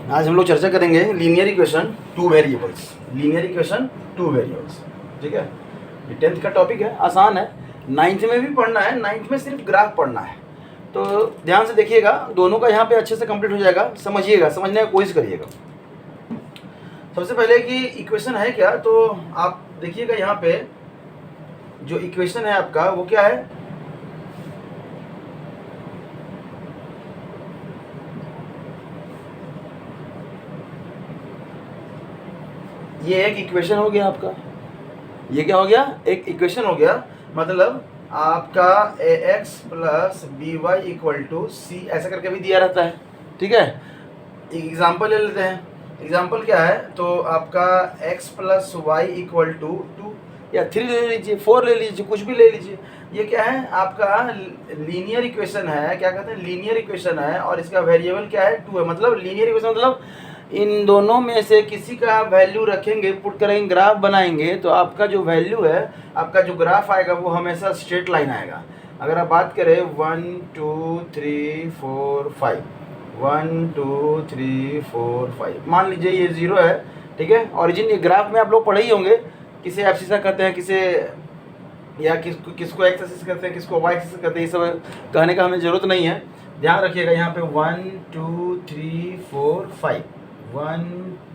आज हम लोग चर्चा करेंगे linear equation two variables. Linear equation two variables, ठीक है। ये 10th का टॉपिक है, आसान है। 9th में भी पढ़ना है, 9th में सिर्फ ग्राफ पढ़ना है। तो ध्यान से देखिएगा, दोनों का यहाँ पे अच्छे से कंप्लीट हो जाएगा। समझिएगा, समझने की कोशिश करिएगा। सबसे पहले कि इक्वेशन है क्या, तो आप देखिएगा यहाँ पे जो इक्वेशन है आपका वो क्या है। ये एक इक्वेशन हो गया आपका, ये क्या हो गया, एक इक्वेशन हो गया। मतलब आपका ax plus b y equal to c ऐसा करके भी दिया रहता है, ठीक है। एक एग्जाम्पल ले लेते हैं। एग्जाम्पल क्या है, तो आपका x plus y equal to 2 या 3 ले लीजिए, 4 ले लीजिए, कुछ भी ले लीजिए। ये क्या है, आपका लीनियर इक्वेशन है। क्या कहते हैं, लीनियर इक्वेशन है, और इसका वेरिएबल क्या है, 2 है। मतलब लीनियर इक्वेशन मतलब इन दोनों में से किसी का वैल्यू रखेंगे, पुट करेंगे, ग्राफ बनाएंगे, तो आपका जो वैल्यू है, आपका जो ग्राफ आएगा वो हमेशा स्ट्रेट लाइन आएगा। अगर आप बात करें 1 2 3 4 5, 1 2 3 4 5, मान लीजिए ये 0 है, ठीक है। ओरिजिन ये ग्राफ में आप लोग पढ़े ही होंगे, किसे एब्सिसा कहते हैं, किसे या किसको एक्स एक्सिस कहते हैं, किसको वाई एक्सिस कहते हैं। ये सब कहने का हमें ज़रूरत नहीं है। ध्यान रखिएगा यहाँ पे 1 2 3 4 5, 1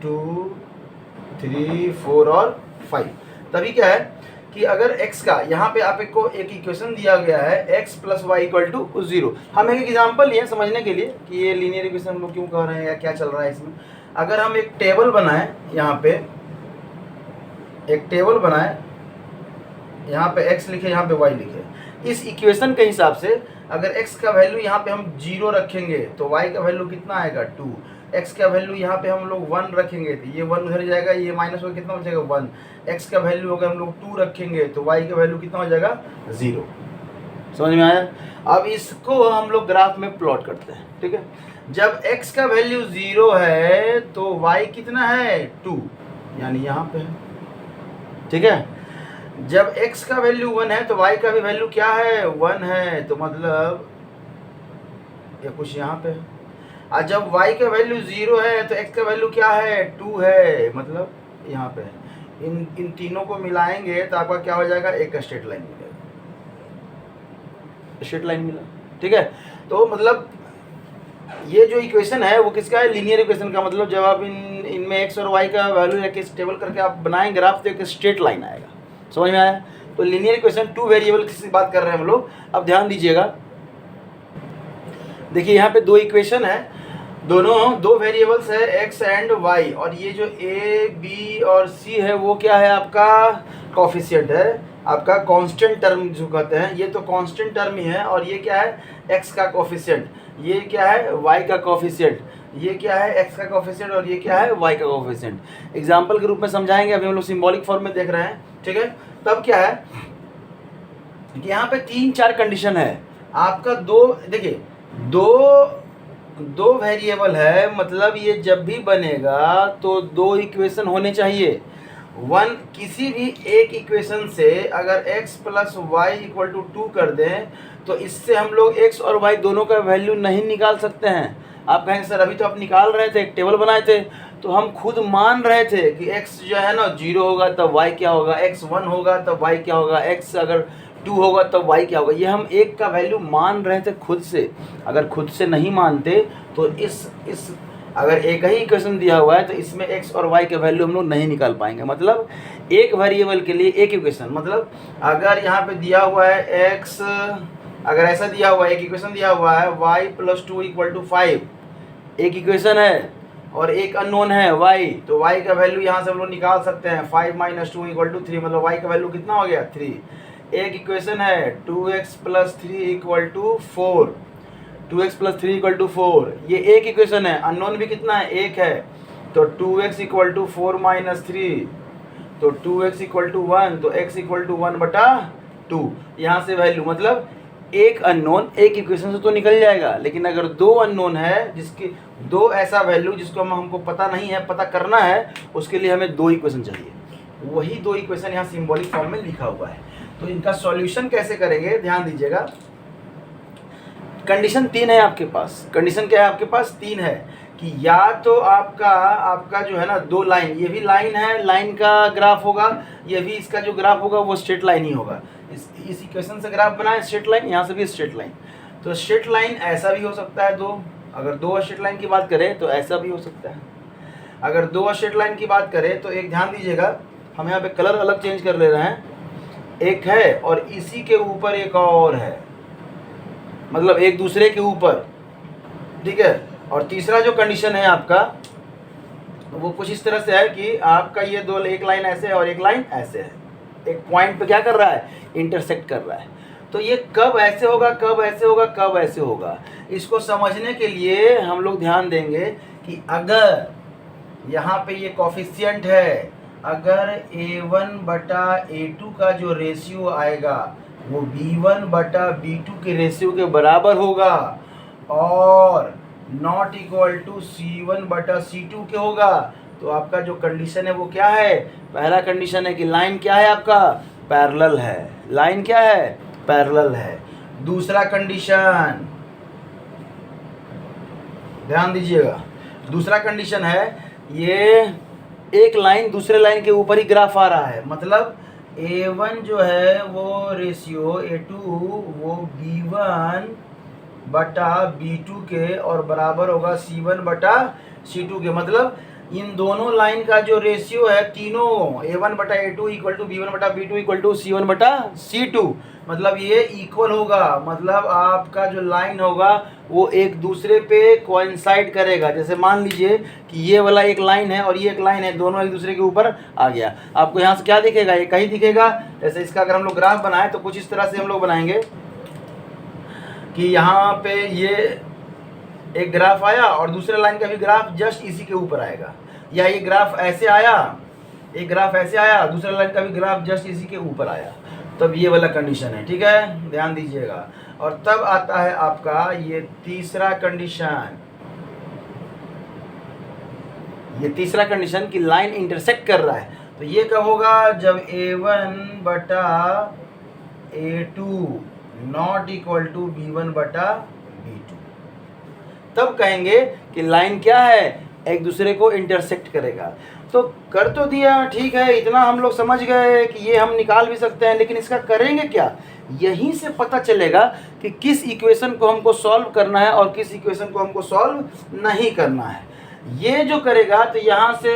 2 3 4 और 5। तभी क्या है कि अगर x का यहाँ पे आप को एक इक्वेशन दिया गया है x plus y equal to 0। हम एक एग्जांपल लिए समझने के लिए कि ये लीनियर इक्वेशन हम लोग क्यों कह रहे हैं या क्या चल रहा है इसमें। अगर हम एक टेबल बनाएं, यहाँ पे एक टेबल बनाएं, यहाँ पे x लिखे, यहाँ पे y लिखे। इस इक्वेशन के हिसाब से अगर x का वैल्यू यहाँ पे हम 0 रखेंगे तो y का वैल्यू कितना आएगा, 2। x का वैल्यू यहाँ पे हम लोग 1 रखेंगे तो ये 1 उधर जाएगा, ये माइनस होकर कितना हो जाएगा, 1। x का वैल्यू अगर हम लोग 2 रखेंगे तो y का वैल्यू कितना हो जाएगा, 0। समझ में आया। अब इसको हम लोग ग्राफ में प्लॉट करते हैं, ठीक है। जब x का वैल्यू 0 है तो y कितना है, 2, यानी यहाँ पे है, ठीक है। जब x का वैल्यू 1 है तो y का भी वैल्यू क्या है, 1 है, तो मतलब ये कुछ यहाँ पे है। और जब y का वैल्यू 0 है तो x का वैल्यू क्या है, 2 है, मतलब यहाँ पे है। इन तीनों को मिलाएंगे तो आपका क्या हो जाएगा, एक स्ट्रेट लाइन मिलेगा, स्ट्रेट लाइन मिला, ठीक है। तो मतलब ये जो इक्वेशन है वो किसका है, लीनियर इक्वेशन का। मतलब जब आप इनमें x और y का वैल्यू रखे स्टेबल करके आप बनाएंगे ग्राफ तो एक स्ट्रेट लाइन आएगा। समझ में आया। तो लीनियर इक्वेशन टू वेरिएबल की बात कर रहे हैं हम लोग। अब ध्यान दीजिएगा, देखिए यहाँ पे दो इक्वेशन है, दोनों दो वेरिएबल्स है x एंड y, और ये जो a b और c है वो क्या है, आपका कोफिशिएंट है, आपका कांस्टेंट टर्म जो कहते हैं। ये तो कांस्टेंट टर्म ही है, और ये क्या है, x का कोफिशिएंट, ये क्या है, y का कोफिशिएंट, ये क्या है, x का कोफिशिएंट, और ये क्या है, y का कोफिशिएंट। एग्जाम्पल के रूप में समझाएंगे, अभी हम लोग सिंबॉलिक फॉर्म में देख रहे हैं, ठीक है। तब क्या है कि यहाँ पे 3-4 कंडीशन है आपका। दो देखिए, दो वेरिएबल है, मतलब ये जब भी बनेगा तो दो इक्वेशन होने चाहिए। किसी भी एक इक्वेशन से अगर x plus y equal to 2 कर दें तो इससे हम लोग x और y दोनों का वैल्यू नहीं निकाल सकते हैं। आप कहेंगे सर अभी तो आप निकाल रहे थे, एक टेबल बनाए थे, तो हम खुद मान रहे थे कि x जो है ना 0 होगा तब y क्या होगा, x 1 होगा तब y क्या होगा, x अगर 2 होगा तब y क्या होगा। ये हम एक का वैल्यू मान रहे थे खुद से। अगर खुद से नहीं मानते तो इस अगर एक ही इक्वेशन दिया हुआ है तो इसमें x और y के वैल्यू हम लोग नहीं निकाल पाएंगे। मतलब एक वेरिएबल के लिए एक इक्वेशन, मतलब अगर यहाँ पे दिया हुआ है x, अगर ऐसा दिया हुआ है, एक इक्वेशन दिया हुआ है y प्लस 2 इक्वल टू 5, एक इक्वेशन है, और एक अननोन है y, तो y का वैल्यू यहाँ से हम लोग निकाल सकते हैं, 5 माइनस 2 इक्वल टू 3, मतलब y का वैल्यू कितना हो गया, 3। एक इक्वेशन है 2x plus 3 equal to 4, 2x plus 3 equal to 4, ये एक इक्वेशन है। अननोन भी कितना है, एक है, तो 2x इक्वल टू 4 माइनस 3, तो 2x इक्वल टू 1, तो x इक्वल टू 1/2। यहाँ से वैल्यू, मतलब एक अननोन एक इक्वेशन से तो निकल जाएगा, लेकिन अगर दो अननोन है, जिसके दो ऐसा वैल्यू जिसको हमको पता नहीं है, पता करना है, उसके लिए हमें दो इक्वेशन चाहिए। वही दो इक्वेशन यहाँ सिंबॉलिक फॉर्म में लिखा हुआ है। तो इनका सॉल्यूशन कैसे करेंगे, ध्यान दीजिएगा। कंडीशन 3 है आपके पास। कंडीशन क्या है आपके पास, 3 है कि या तो आपका आपका जो है ना दो लाइन, ये भी लाइन है, लाइन का ग्राफ होगा, ये भी इसका जो ग्राफ होगा वो स्ट्रेट लाइन ही होगा। इस इक्वेशन से ग्राफ बनाए स्ट्रेट लाइन, यहाँ से भी स्ट्रेट लाइन। तो स्ट्रेट लाइन ऐसा भी हो सकता है दो, अगर दो स्ट्रेट लाइन की बात करें तो ऐसा भी हो सकता है। अगर दो स्ट्रेट लाइन की बात करें तो एक ध्यान दीजिएगा, हम यहाँ पे कलर अलग चेंज कर ले रहे हैं, एक है और इसी के ऊपर एक और है, मतलब एक दूसरे के ऊपर, ठीक है। और तीसरा जो कंडीशन है आपका वो कुछ इस तरह से है कि आपका ये दो, एक लाइन ऐसे है और एक लाइन ऐसे है, एक पॉइंट पे क्या कर रहा है, इंटरसेक्ट कर रहा है। तो ये कब ऐसे होगा, कब ऐसे होगा, कब ऐसे होगा, इसको समझने के लिए हम लोग ध्यान देंगे कि अगर यहाँ पे ये कोफिशिएंट है, अगर a1 बटा a2 का जो रेशियो आएगा वो b1 बटा b2 के रेशियो के बराबर होगा और नॉट इक्वल टू c1 बटा c2 के होगा, तो आपका जो कंडीशन है वो क्या है, पहला कंडीशन है कि लाइन क्या है आपका, पैरेलल है, लाइन क्या है, पैरेलल है। दूसरा कंडीशन ध्यान दीजिएगा, दूसरा कंडीशन है ये एक लाइन दूसरे लाइन के ऊपर ही ग्राफ आ रहा है, मतलब a1 जो है वो रेशियो a2 वो b1 बटा b2 के और बराबर होगा c1 बटा c2 के, मतलब इन दोनों लाइन का जो रेशियो है तीनों a1 बटा a2 इक्वल टू b1 बटा b2 इक्वल टू c1 बटा c2, मतलब ये इक्वल होगा, मतलब आपका जो लाइन होगा वो एक दूसरे पे कोइंसाइड करेगा। जैसे मान लीजिए कि ये वाला एक लाइन है और ये एक लाइन है, दोनों एक दूसरे के ऊपर आ गया, आपको यहाँ से क्या दिखेगा, ये कहीं दिखेगा। जैसे इसका अगर हम लोग ग्राफ बनाए तो कुछ इस तरह से हम लोग बनाएंगे कि यहाँ पे ये एक ग्राफ आया और दूसरे लाइन का भी ग्राफ जस्ट इसी के ऊपर आएगा, या ये ग्राफ ऐसे आया, एक ग्राफ ऐसे आया, दूसरे लाइन का भी ग्राफ जस्ट इसी के ऊपर आया, तब ये वाला कंडीशन है, ठीक है, ध्यान दीजिएगा। और तब आता है आपका ये तीसरा कंडीशन, ये तीसरा कंडीशन कि लाइन इंटरसेक्ट कर रहा है, तो ये कब होगा, जब a1 बटा a2 not equal to b1 बटा b2, तब कहेंगे कि लाइन क्या है, एक दूसरे को इंटरसेक्ट करेगा। तो कर तो दिया, ठीक है, इतना हम लोग समझ गए कि ये हम निकाल भी सकते हैं, लेकिन इसका करेंगे क्या, यहीं से पता चलेगा कि किस इक्वेशन को हमको सॉल्व करना है और किस इक्वेशन को हमको सॉल्व नहीं करना है। ये जो करेगा तो यहाँ से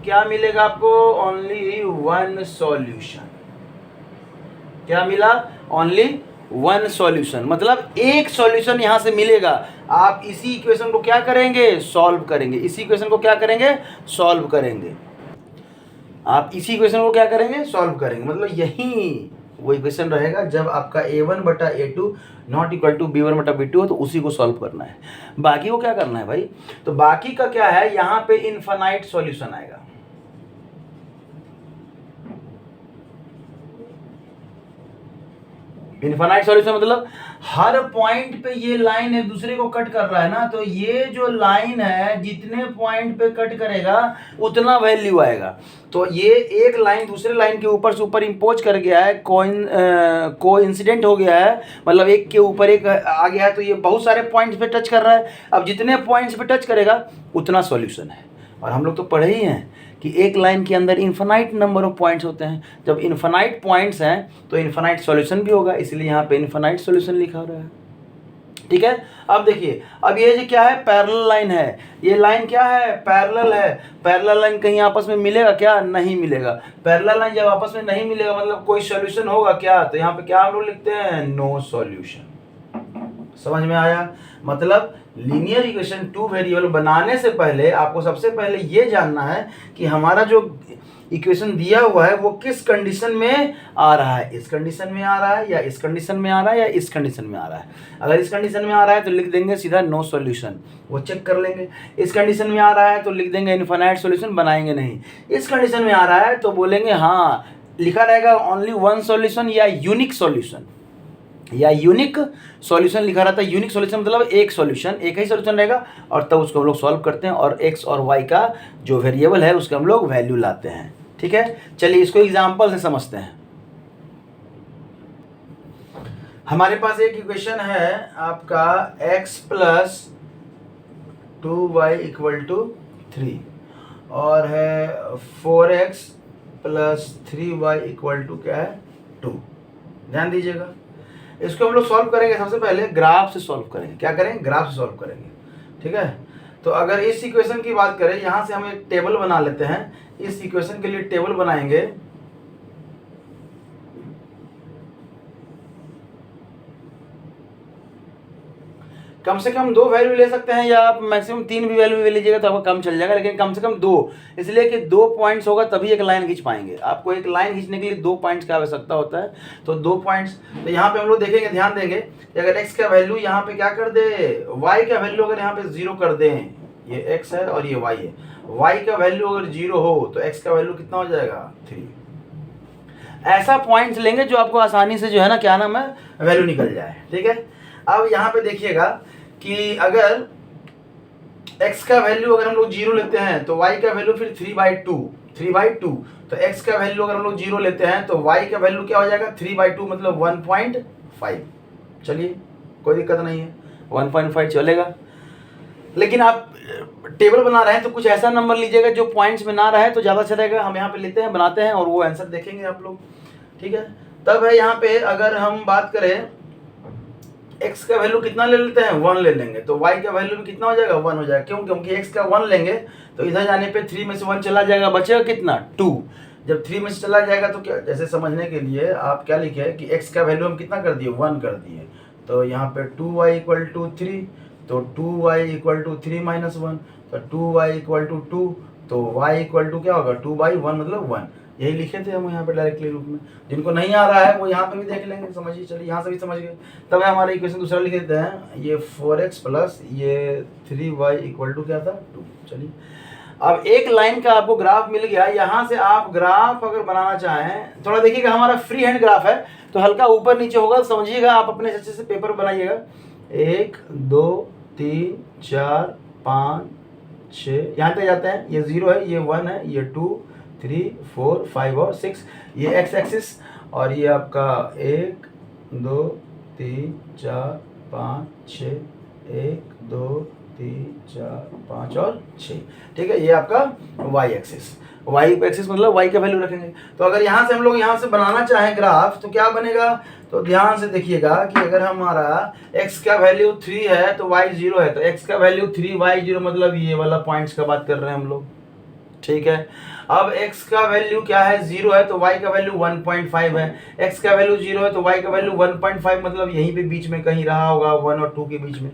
क्या मिलेगा आपको, ओनली वन सॉल्यूशन। क्या मिला, ओनली वन सॉल्यूशन, मतलब एक सॉल्यूशन यहाँ से मिलेगा। आप इसी इक्वेशन को क्या करेंगे, सॉल्व करेंगे, इसी इक्वेशन को क्या करेंगे, सॉल्व करेंगे, आप इसी इक्वेशन को क्या करेंगे, सॉल्व करेंगे, मतलब यही वो इक्वेशन रहेगा जब आपका a1 बटा a2 not equal to b1 बटा b2 हो, तो उसी को सॉल्व करना है। बाकी को क्या करना है भाई, तो बाकी का क्या है, यहाँ पे इनफाइनाइट सॉल्यूशन आएगा। इनफाइनाइट सॉल्यूशन मतलब हर पॉइंट पे ये लाइन एक दूसरे को कट कर रहा है ना, तो ये जो लाइन है जितने पॉइंट पे कट करेगा उतना वैल्यू आएगा। तो ये एक लाइन दूसरे लाइन के ऊपर से ऊपर इम्पोज कर गया है, कोइंसिडेंट हो गया है, मतलब एक के ऊपर एक आ गया है, तो ये बहुत सारे पॉइंट्स पे टच कर रहा है। अब जितने पॉइंट्स पे टच करेगा उतना सॉल्यूशन है। और हम लोग तो पढ़े ही हैं कि एक लाइन के अंदर इन्फिनाइट नंबर ऑफ पॉइंट्स होते हैं, जब इन्फिनाइट पॉइंट्स हैं तो इन्फिनाइट सॉल्यूशन भी होगा, इसलिए यहाँ पे इन्फिनाइट सॉल्यूशन लिखा रहा है, ठीक है। अब देखिए, अब ये जो क्या है, पैरेलल लाइन है, ये लाइन क्या है, पैरेलल है। पैरेलल लाइन कहीं आपस में मिलेगा क्या, नहीं मिलेगा। पैरेलल लाइन जब आपस में नहीं मिलेगा मतलब कोई सॉल्यूशन होगा क्या, तो यहाँ पे क्या हम लोग लिखते हैं, नो सॉल्यूशन। समझ में आया, मतलब लीनियर इक्वेशन टू वेरिएबल बनाने से पहले आपको सबसे पहले ये जानना है कि हमारा जो इक्वेशन दिया हुआ है वो किस कंडीशन में आ रहा है, इस कंडीशन में आ रहा है या इस कंडीशन में आ रहा है या इस कंडीशन में आ रहा है। अगर इस कंडीशन में आ रहा है तो लिख देंगे सीधा नो सॉल्यूशन, वो चेक कर लेंगे। इस कंडीशन में आ रहा है तो लिख देंगे इनफाइनाइट सॉल्यूशन, बनाएंगे नहीं। इस कंडीशन में आ रहा है तो बोलेंगे हाँ, लिखा रहेगा ओनली वन सॉल्यूशन या यूनिक सॉल्यूशन, या यूनिक सॉल्यूशन लिखा रहता है। यूनिक सॉल्यूशन मतलब एक सॉल्यूशन, एक ही सॉल्यूशन रहेगा और तब उसको हम लोग सॉल्व करते हैं और एक्स और वाई का जो वेरिएबल है उसका हम लोग वैल्यू लाते हैं, ठीक है। चलिए इसको एग्जांपल से समझते हैं। हमारे पास एक इक्वेशन है आपका x plus 2y equal to 3 और है 4x plus 3y equal to क्या है 2। ध्यान दीजिएगा, इसको हम लोग सॉल्व करेंगे। सबसे पहले ग्राफ से सॉल्व करेंगे। क्या करेंगे? ग्राफ से सॉल्व करेंगे। ठीक है, तो अगर इस इक्वेशन की बात करें, यहाँ से हम एक टेबल बना लेते हैं। इस इक्वेशन के लिए टेबल बनाएंगे। कम से कम 2 वैल्यू ले सकते हैं, या आप मैक्सिमम 3 भी वैल्यू ले लीजिएगा तो आपका कम चल जाएगा, लेकिन कम से कम 2, इसलिए कि 2 पॉइंट्स होगा तभी एक लाइन खींच पाएंगे। आपको एक लाइन खींचने के लिए 2 पॉइंट्स की आवश्यकता होता है, तो 2 पॉइंट्स। तो यहाँ पे हम लोग देखेंगे, ध्यान देंगे कि अगर x का वैल्यू यहाँ पे क्या कर दे, y का वैल्यू अगर यहाँ पे 0 कर दें, ये x है और ये y है, y का वैल्यू अगर 0 हो तो x का वैल्यू कितना हो जाएगा 3। ऐसा पॉइंट्स लेंगे जो आपको आसानी से जो है ना, क्या नाम है, वैल्यू निकल जाए। ठीक है, अब यहाँ पे देखिएगा कि अगर x का वैल्यू अगर हम लोग 0 लेते हैं तो y का वैल्यू फिर 3/2, तो x का वैल्यू अगर हम लोग 0 लेते हैं तो y का वैल्यू क्या हो जाएगा 3/2 मतलब 1.5। चलिए कोई दिक्कत नहीं है, 1.5 चलेगा। लेकिन आप टेबल बना रहे हैं तो कुछ ऐसा नंबर लीजिएगा जो पॉइंट्स में ना रहे तो ज़्यादा अच्छा रहेगा। हम यहाँ पे लेते हैं, बनाते हैं और वो आंसर देखेंगे आप लोग। ठीक है, तब है यहाँ पे अगर हम बात करें x का वैल्यू कितना ले लेते हैं, 1 ले लेंगे, तो y का वैल्यू भी कितना हो जाएगा 1 हो जाएगा। क्यों? क्योंकि x का 1 लेंगे तो इधर जाने पे 3 में से 1 चला जाएगा, बचेगा कितना 2। जब 3 में से चला जाएगा तो क्या, जैसे समझने के लिए आप क्या लिखे कि x का वैल्यू हम कितना कर दिए 1 कर दिए, तो यहाँ पे 2y इक्वल टू 3, तो 2y इक्वल टू 3 माइनस 1, तो 2y इक्वल टू 2, तो y इक्वल टू क्या होगा 2/1 मतलब 1। यही लिखे थे हम यहाँ पे डायरेक्टली रूप में। जिनको नहीं आ रहा है वो यहाँ पे भी देख लेंगे, समझिए। चलिए यहाँ से भी समझ गए। तब हमारा इक्वेशन दूसरा लिख देते हैं, ये 4x प्लस ये 3y इक्वल टू क्या था 2। चलिए अब एक लाइन का आपको ग्राफ मिल गया। यहाँ से आप ग्राफ अगर बनाना चाहें, थोड़ा देखिएगा हमारा फ्री हैंड ग्राफ है तो हल्का ऊपर नीचे होगा, समझिएगा। आप अपने अच्छे से पेपर बनाइएगा। 1 2 3 4 5 6 यहाँ तक जाते हैं। ये 0 है, ये 1 है, ये 2 3 4 5 और 6, ये एक्स एक्सिस, और ये आपका 1 2 3 4 5 6, 1 2 3 4 5 और 6। ठीक है, ये आपका वाई एक्सिस। वाई एक्सिस मतलब वाई का वैल्यू रखेंगे। तो अगर यहाँ से हम लोग यहाँ से बनाना चाहें ग्राफ तो क्या बनेगा, तो ध्यान से देखिएगा कि अगर हमारा x का वैल्यू 3 है तो y 0 है, तो x का वैल्यू 3 y 0 मतलब ये वाला पॉइंट्स का बात कर रहे हैं हम लोग। ठीक है, अब x का वैल्यू क्या है 0 है तो y का वैल्यू 1.5 है, x का वैल्यू 0 है तो y का वैल्यू 1.5 मतलब यहीं पे बीच में कहीं रहा होगा 1 और 2 के बीच में।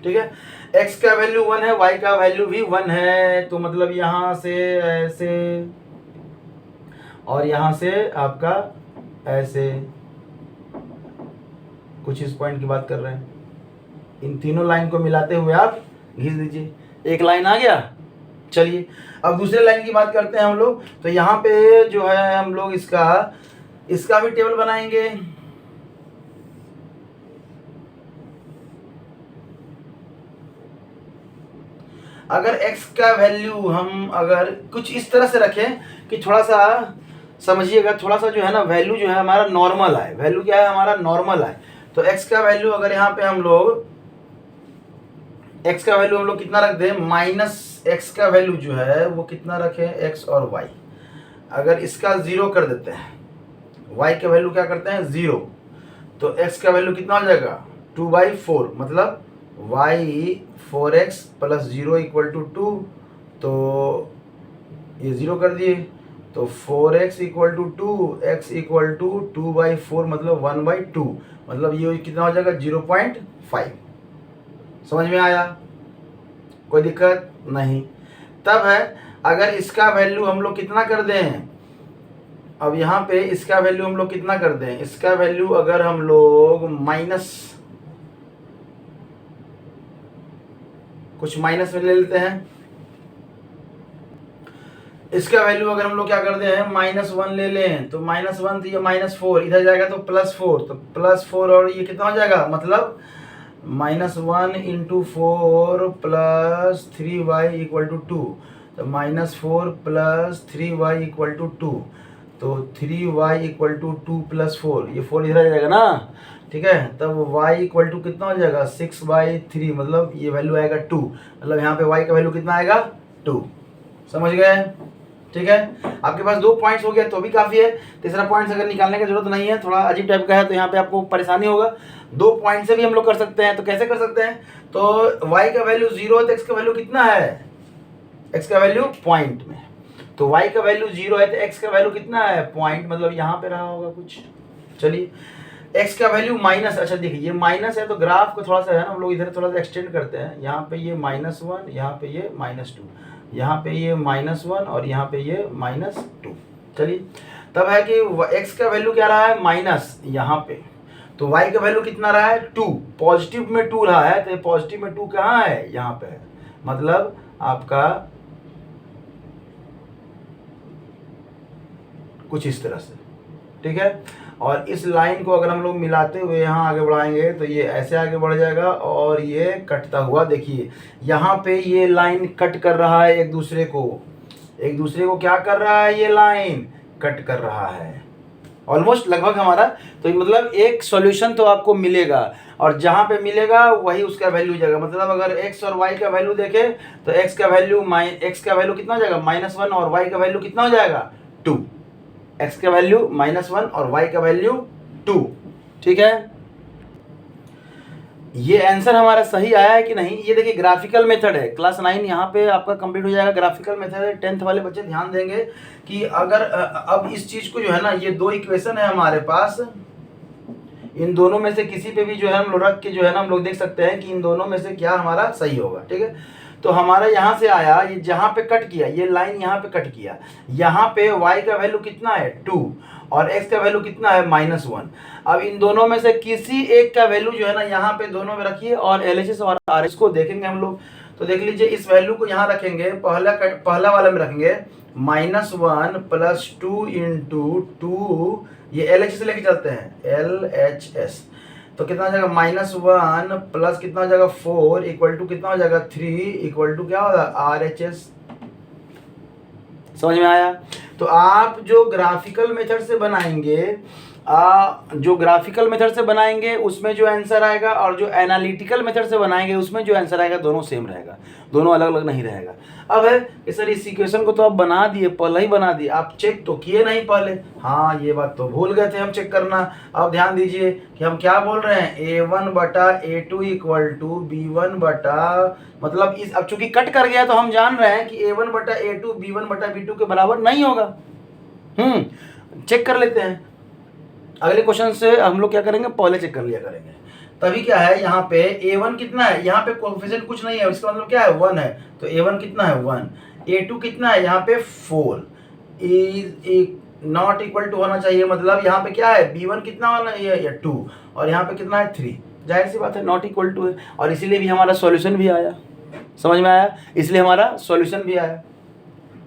ठीक है, x का वैल्यू 1 है, y का वैल्यू भी 1 है, तो मतलब यहाँ से ऐसे और यहाँ से आपका ऐसे कुछ इस पॉइंट की बात कर रहे हैं। इन तीनों लाइन को मिलाते हुए आप घिस दीजिए, एक लाइन आ गया। चलिए अब दूसरे लाइन की बात करते हैं हम लोग। तो यहाँ पे जो है हम लोग इसका भी टेबल बनाएंगे। अगर x का वैल्यू हम अगर कुछ इस तरह से रखें कि थोड़ा सा समझिएगा, थोड़ा सा जो है ना वैल्यू जो है हमारा नॉर्मल आए। वैल्यू क्या है हमारा नॉर्मल आए। तो x का वैल्यू अगर यहाँ पे हम लोग x का वैल्यू हम लोग कितना रख दें, माइनस x का वैल्यू जो है वो कितना रखें x और y। अगर इसका 0 कर देते हैं, y का वैल्यू क्या करते हैं 0, तो x का वैल्यू कितना हो जाएगा 2/4 मतलब y 4x plus 0 equal to 2, तो ये 0 कर दिए, तो 4x equal to 2, x equal to 2/4 मतलब 1/2 मतलब ये कितना हो जाएगा 0.5। समझ में आया? कोई दिक्कत नहीं। तब है अगर इसका वैल्यू हम लोग कितना कर दें, अब यहाँ पे इसका वैल्यू हम लोग कितना कर दें, इसका वैल्यू अगर हम लोग माइनस कुछ माइनस में ले लेते हैं, इसका वैल्यू अगर हम लोग क्या कर दें -1 ले लें, तो -1 तो ये -4 इधर जाएगा तो +4, तो +4 और ये कितना हो जाएगा मतलब -1 × 4 + 3y इक्वल टू 2, तो -4 + 3y इक्वल टू 2, तो 3y इक्वल टू 2 + 4, ये 4 इधर आ जाएगा ना, ठीक है, तब y इक्वल टू कितना हो जाएगा 6/3, मतलब ये वैल्यू आएगा 2, मतलब यहाँ पे y का वैल्यू कितना आएगा 2। समझ गए? ठीक है, आपके पास 2 पॉइंट्स हो गया तो भी काफ़ी है। तीसरा पॉइंट्स अगर निकालने की जरूरत नहीं है, थोड़ा अजीब टाइप का है, तो यहाँ पे आपको परेशानी होगा। 2 पॉइंट से भी हम लोग कर सकते हैं। तो कैसे कर सकते हैं? तो y का वैल्यू 0 है तो x का वैल्यू कितना है, x का वैल्यू पॉइंट में, तो y का वैल्यू 0 है तो x का वैल्यू कितना है पॉइंट, मतलब यहाँ पे रहा होगा कुछ। चलिए, x का वैल्यू माइनस, अच्छा देखिए ये माइनस है तो ग्राफ को थोड़ा सा है ना हम लोग इधर थोड़ा सा एक्सटेंड करते हैं। यहाँ पे ये -1, यहाँ पे ये -2, यहाँ पे ये -1 और यहाँ पे ये -2। चलिए, तब है कि x का वैल्यू क्या रहा है माइनस यहाँ पे, तो y का वैल्यू कितना रहा है 2, पॉजिटिव में 2 रहा है, तो पॉजिटिव में 2 कहाँ है, यहाँ पे है, मतलब आपका कुछ इस तरह से। ठीक है, और इस लाइन को अगर हम लोग मिलाते हुए यहाँ आगे बढ़ाएंगे तो ये ऐसे आगे बढ़ जाएगा और ये कटता हुआ, देखिए यहाँ पे ये लाइन कट कर रहा है एक दूसरे को क्या कर रहा है, ये लाइन कट कर रहा है ऑलमोस्ट लगभग हमारा। तो मतलब एक सॉल्यूशन तो आपको मिलेगा, और जहाँ पे मिलेगा वही उसका वैल्यू जाएगा। मतलब अगर x और y का वैल्यू देखें तो x का वैल्यू कितना हो जाएगा -1 और y का वैल्यू कितना हो जाएगा 2, x का वैल्यू -1 और y का वैल्यू 2। ठीक है, ये आंसर हमारा सही आया है कि नहीं? ये देखिए ग्राफिकल मेथड है, क्लास 9 यहाँ पे आपका कंप्लीट हो जाएगा। ग्राफिकल मेथड है, 10th वाले बच्चे ध्यान देंगे कि अगर अब इस चीज को जो है ना, ये 2 इक्वेशन है हमारे पास, इन दोनों में से किसी पे भी जो है हम लोग रख के जो है ना हम लोग देख सकते हैं कि इन दोनों में से क्या हमारा सही होगा। ठीक है, तो हमारा यहाँ से आया, ये जहाँ पे कट किया, ये लाइन यहाँ पे कट किया, यहाँ पे y का वैल्यू कितना है 2 और x का वैल्यू कितना है -1। अब इन दोनों में से किसी एक का वैल्यू जो है ना यहाँ पे दोनों में रखिए और LHS और RHS को देखेंगे हम लोग। तो देख लीजिए, इस वैल्यू को यहाँ रखेंगे, पहला वाला में रखेंगे -1 + 2 × 2, ये LHS लेके चलते हैं LHS, तो कितना हो जाएगा -1 प्लस कितना हो जाएगा 4 इक्वल टू कितना हो जाएगा 3 इक्वल टू क्या होगा RHS। समझ में आया? तो आप जो ग्राफिकल मेथड से बनाएंगे उसमें जो आंसर आएगा, और जो एनालिटिकल मेथड से बनाएंगे उसमें जो आंसर आएगा, दोनों सेम रहेगा, दोनों अलग अलग नहीं रहेगा। अब है कि सर इस इक्वेशन को तो आप बना दिए, पहले ही बना दिए, आप चेक तो किए नहीं पहले। हाँ, ये बात तो भूल गए थे हम चेक करना। अब ध्यान दीजिए कि हम क्या बोल रहे हैं, A1/A2 इक्वल टू B1 मतलब इस, अब चूंकि कट कर गया तो हम जान रहे हैं कि A1/A2 B1/B2 के बराबर नहीं होगा। चेक कर लेते हैं, अगले क्वेश्चन से हम लोग क्या करेंगे, पहले चेक कर लिया करेंगे। तभी क्या है, यहाँ पे A1 कितना है, यहाँ पे कोएफिशिएंट कुछ नहीं है, इसका मतलब क्या है 1 है, तो A1 कितना है 1, A2 कितना है यहाँ पे 4, नॉट इक्वल टू होना चाहिए, मतलब यहाँ पे क्या है B1 कितना होना है 2 और यहाँ पे कितना है 3, जाहिर सी बात है नॉट इक्वल टू है, और इसीलिए भी हमारा सॉल्यूशन भी आया। समझ में आया? इसलिए हमारा सॉल्यूशन भी आया।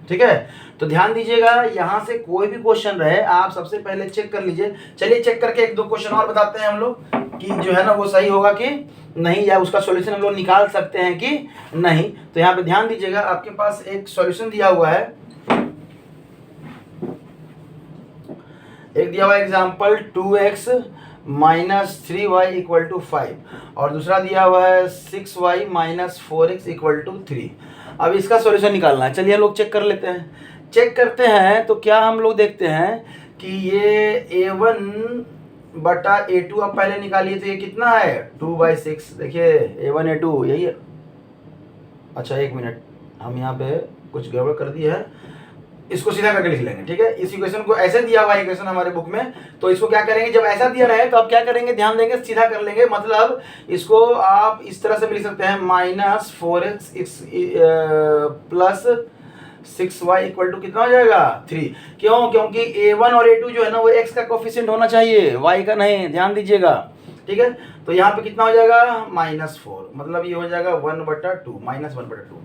ठीक है, तो ध्यान दीजिएगा, यहाँ से कोई भी क्वेश्चन रहे आप सबसे पहले चेक कर लीजिए। चलिए चेक करके 1-2 क्वेश्चन और बताते हैं हम लोग कि जो है ना वो सही होगा कि नहीं, या उसका सॉल्यूशन हम लोग निकाल सकते हैं कि नहीं। तो यहाँ पे ध्यान दीजिएगा, आपके पास एक सॉल्यूशन दिया हुआ है, एक दिया हुआ एग्जाम्पल 2x - 3y = 5 और दूसरा दिया हुआ है 6y - 4x = 3। अब इसका सॉल्यूशन निकालना है। चलिए हम लोग चेक कर लेते हैं। चेक करते हैं तो क्या हम लोग देखते हैं कि ये A1/A2 अब पहले निकालिए, तो ये कितना है 2/6। देखिए A1 A2 यही है। अच्छा एक मिनट, हम यहाँ पे कुछ गड़बड़ कर दी है, इसको सीधा करके लिख लेंगे। ठीक है, इस इक्वेशन को ऐसे दिया हुआ इक्वेशन हमारे बुक में, तो इसको क्या करेंगे, जब ऐसा दिया रहे तो आप क्या करेंगे, ध्यान देंगे, सीधा कर लेंगे। मतलब इसको आप इस तरह से भी लिख सकते हैं -4x + 6y = कितना हो जाएगा 3। क्यों? क्योंकि A1 और A2 जो है ना वो x का कोफिशिएंट होना चाहिए, y का नहीं, ध्यान दीजिएगा। ठीक है, तो यहाँ पे कितना हो जाएगा -4, मतलब ये हो जाएगा 1/2 -1/2।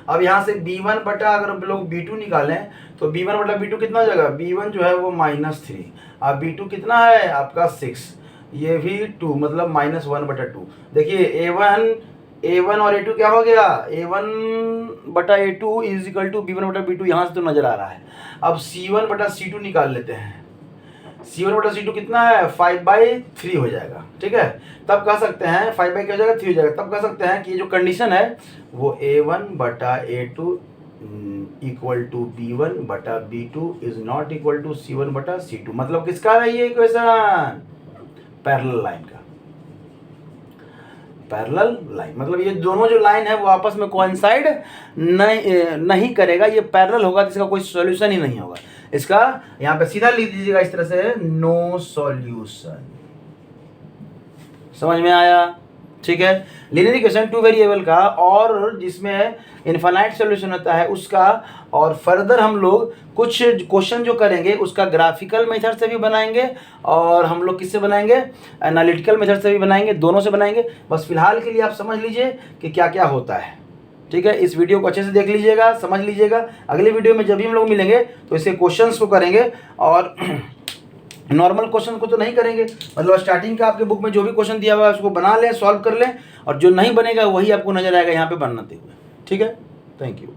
अब यहाँ से B1 अगर हम लोग B2 निकालें तो B1/B2 कितना हो जाएगा, B1 जो है वो -3, अब B2 कितना है आपका 6, ये भी 2, मतलब -1/2। देखिए A1 और A2 क्या हो गया, A1/A2 = B1/B2, यहाँ से तो नजर आ रहा है। अब C1/C2 निकाल लेते हैं। C1 बटा C2 कितना है 5/3 हो जाएगा, ठीक है। तब कह सकते हैं 5 क्या हो जाएगा 3 हो जाएगा। तब कह सकते हैं कि जो कंडीशन है वो A1 बटा A2 इक्वल टू B1 बटा B2 is not equal to C1 बटा C2। मतलब किसका है ये इक्वेशन, पैरेलल लाइन का। पैरेलल लाइन मतलब ये दोनों जो लाइन है वो आपस में कोइंसाइड नहीं करेगा, ये पैरेलल होगा तो इसका कोई सॉल्यूशन ही नहीं होगा। इसका यहाँ पे सीधा लिख दीजिएगा इस तरह से, नो सॉल्यूशन। समझ में आया, ठीक है। लीनियर इक्वेशन टू वेरिएबल का और जिसमें इनफाइनाइट सॉल्यूशन होता है उसका, और फर्दर हम लोग कुछ क्वेश्चन जो करेंगे उसका ग्राफिकल मेथड से भी बनाएंगे और हम लोग किससे बनाएंगे, एनालिटिकल मेथड से भी बनाएंगे, दोनों से बनाएंगे। बस फिलहाल के लिए आप समझ लीजिए कि क्या क्या होता है, ठीक है। इस वीडियो को अच्छे से देख लीजिएगा, समझ लीजिएगा। अगले वीडियो में जब भी हम लोग मिलेंगे तो इसे क्वेश्चंस को करेंगे और नॉर्मल क्वेश्चन को तो नहीं करेंगे, मतलब स्टार्टिंग का आपके बुक में जो भी क्वेश्चन दिया हुआ है उसको बना लें, सॉल्व कर लें, और जो नहीं बनेगा वही आपको नजर आएगा यहाँ पे बनाते हुए, ठीक है। Thank you.